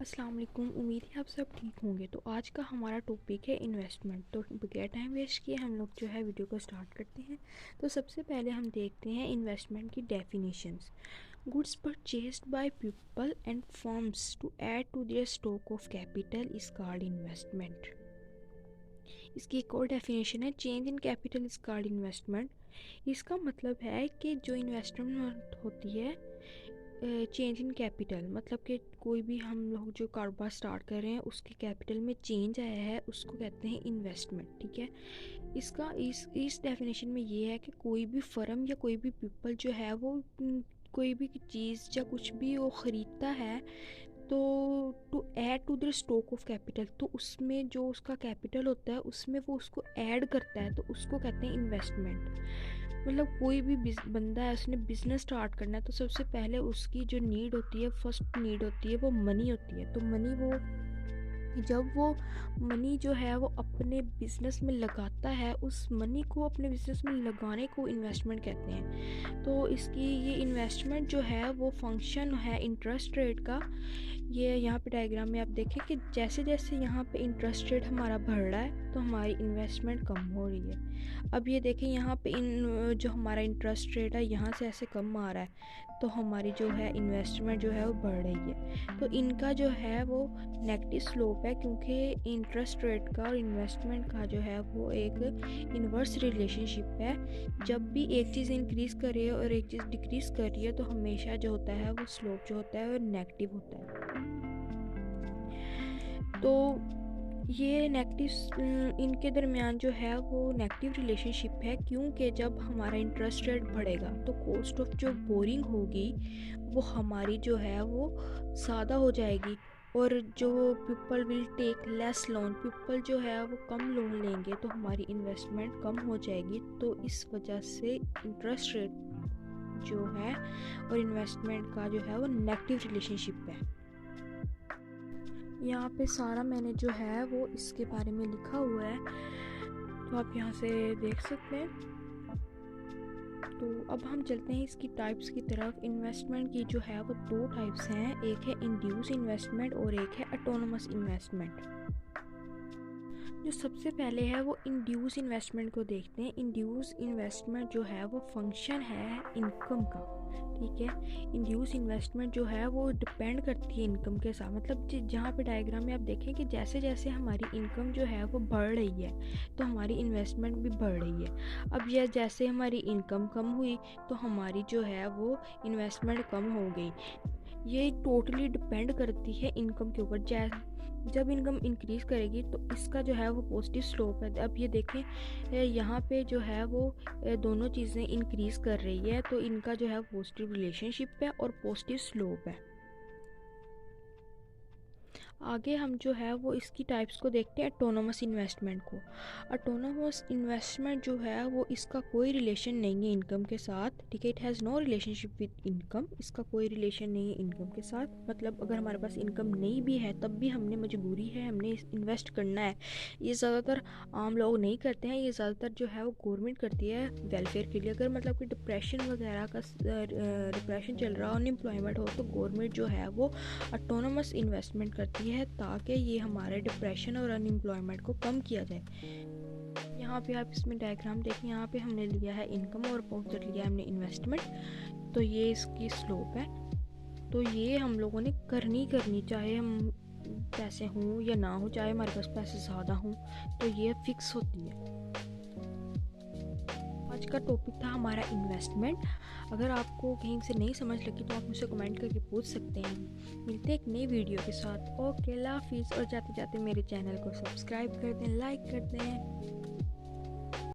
अस्सलाम वालेकुम। उम्मीद है आप सब ठीक होंगे। तो आज का हमारा टॉपिक है इन्वेस्टमेंट। तो बगैर टाइम वेस्ट किए हम लोग जो है वीडियो को स्टार्ट करते हैं। तो सबसे पहले हम देखते हैं इन्वेस्टमेंट की definitions. Goods purchased by people and firms to add to their stock of capital is called investment. इसकी एक और डेफिनेशन है, change in capital is called investment. इसका मतलब है कि जो इन्वेस्टमेंट होती है चेंज इन कैपिटल, मतलब कि कोई भी हम लोग जो कारोबार स्टार्ट कर रहे हैं उसके कैपिटल में चेंज आया है, उसको कहते हैं इन्वेस्टमेंट। ठीक है। इसका इस डेफिनेशन में ये है कि कोई भी फर्म या कोई भी पीपल जो है वो कोई भी चीज़ या कुछ भी वो ख़रीदता है तो to add to the stock of capital, तो उसमें जो उसका कैपिटल होता है उसमें वो उसको ऐड करता है, तो उसको कहते हैं इन्वेस्टमेंट। मतलब कोई भी बंदा है, उसने बिजनेस स्टार्ट करना है, तो सबसे पहले उसकी जो नीड होती है, फर्स्ट नीड होती है, वो मनी होती है। तो मनी वो जब वो मनी जो है वो अपने बिजनेस में लगाता है, उस मनी को अपने बिजनेस में लगाने को इन्वेस्टमेंट कहते हैं। तो इसकी ये इन्वेस्टमेंट जो है वो फंक्शन है इंटरेस्ट रेट का। ये यहाँ पे डायग्राम में आप देखें कि जैसे जैसे यहाँ पे इंटरेस्ट रेट हमारा बढ़ रहा है तो हमारी इन्वेस्टमेंट कम हो रही है। अब ये देखें यहाँ पे जो हमारा इंटरेस्ट रेट है यहाँ से ऐसे कम आ रहा है, तो हमारी जो है इन्वेस्टमेंट जो है वो बढ़ रही है। तो इनका जो है वो नेगेटिव स्लोप है, क्योंकि इंटरेस्ट रेट का और इन्वेस्टमेंट का जो है वो एक इन्वर्स रिलेशनशिप है। जब भी एक चीज़ इंक्रीज़ कर रही है और एक चीज़ डिक्रीज़ कर रही है तो हमेशा जो होता है वो स्लोप जो होता है वो नेगेटिव होता है। तो ये नेगेटिव इनके दरमियान जो है वो नेगेटिव रिलेशनशिप है, क्योंकि जब हमारा इंटरेस्ट रेट बढ़ेगा तो कॉस्ट ऑफ जो बोरिंग होगी वो हमारी जो है वो ज़्यादा हो जाएगी, और जो people will take less loan, people जो है वो कम लोन लेंगे तो हमारी इन्वेस्टमेंट कम हो जाएगी। तो इस वजह से इंटरेस्ट रेट जो है और इन्वेस्टमेंट का जो है वो नेगेटिव रिलेशनशिप है। यहाँ पे सारा मैंने जो है वो इसके बारे में लिखा हुआ है, तो आप यहाँ से देख सकते हैं। तो अब हम चलते हैं इसकी टाइप्स की तरफ। इन्वेस्टमेंट की जो है वो दो टाइप्स हैं, एक है इंड्यूस इन्वेस्टमेंट और एक है ऑटोनोमस इन्वेस्टमेंट। जो सबसे पहले है वो इंड्यूस इन्वेस्टमेंट को देखते हैं। इंड्यूस इन्वेस्टमेंट जो है वो फंक्शन है इनकम का। ठीक है। इंड्यूस इन्वेस्टमेंट जो है वो डिपेंड करती है इनकम के साथ, मतलब जहाँ पे डायग्राम में आप देखें कि जैसे जैसे हमारी इनकम जो है वो बढ़ रही है तो हमारी इन्वेस्टमेंट भी बढ़ रही है। अब यह जैसे हमारी इनकम कम हुई तो हमारी जो है वो इन्वेस्टमेंट कम हो गई। ये टोटली डिपेंड करती है इनकम के ऊपर। जब इनकम इंक्रीज़ करेगी तो इसका जो है वो पॉजिटिव स्लोप है। अब ये देखें यहाँ पे जो है वो दोनों चीज़ें इंक्रीज़ कर रही है, तो इनका जो है पॉजिटिव रिलेशनशिप है और पॉजिटिव स्लोप है। आगे हम जो है वो इसकी टाइप्स को देखते हैं, ऑटोनोमस इन्वेस्टमेंट को। ऑटोनोमस इन्वेस्टमेंट जो है वो इसका कोई रिलेशन नहीं है इनकम के साथ। ठीक है। It has no relationship with income. इसका कोई रिलेशन नहीं है इनकम के साथ। मतलब अगर हमारे पास इनकम नहीं भी है तब भी हमने मजबूरी है, हमने इन्वेस्ट करना है। ये ज़्यादातर आम लोग नहीं करते हैं, ये ज़्यादातर जो है वो गवर्नमेंट करती है वेलफेयर के लिए। अगर मतलब कि डिप्रेशन वगैरह का डिप्रेशन चल रहा हो, अनएम्प्लॉयमेंट हो, तो गवर्नमेंट जो है वो ऑटोनोमस इन्वेस्टमेंट करती है ताकि ये हमारे डिप्रेशन और अनएम्प्लॉयमेंट को कम किया जाए। यहाँ पे आप इसमें डायग्राम देखें, यहाँ पे हमने लिया है इनकम और अपोजिट लिया है हमने इन्वेस्टमेंट। तो ये इसकी स्लोप है। तो ये हम लोगों ने करनी चाहे हम पैसे हों या ना हो, चाहे हमारे पास पैसे ज़्यादा हों, तो ये फिक्स होती है। आज का टॉपिक था हमारा इन्वेस्टमेंट। अगर आपको कहीं से नहीं समझ लगी तो आप मुझसे कमेंट करके पूछ सकते हैं। मिलते हैं एक नई वीडियो के साथ। ओके, अल्लाह हाफिज़। और जाते जाते मेरे चैनल को सब्सक्राइब कर दें, लाइक कर दें।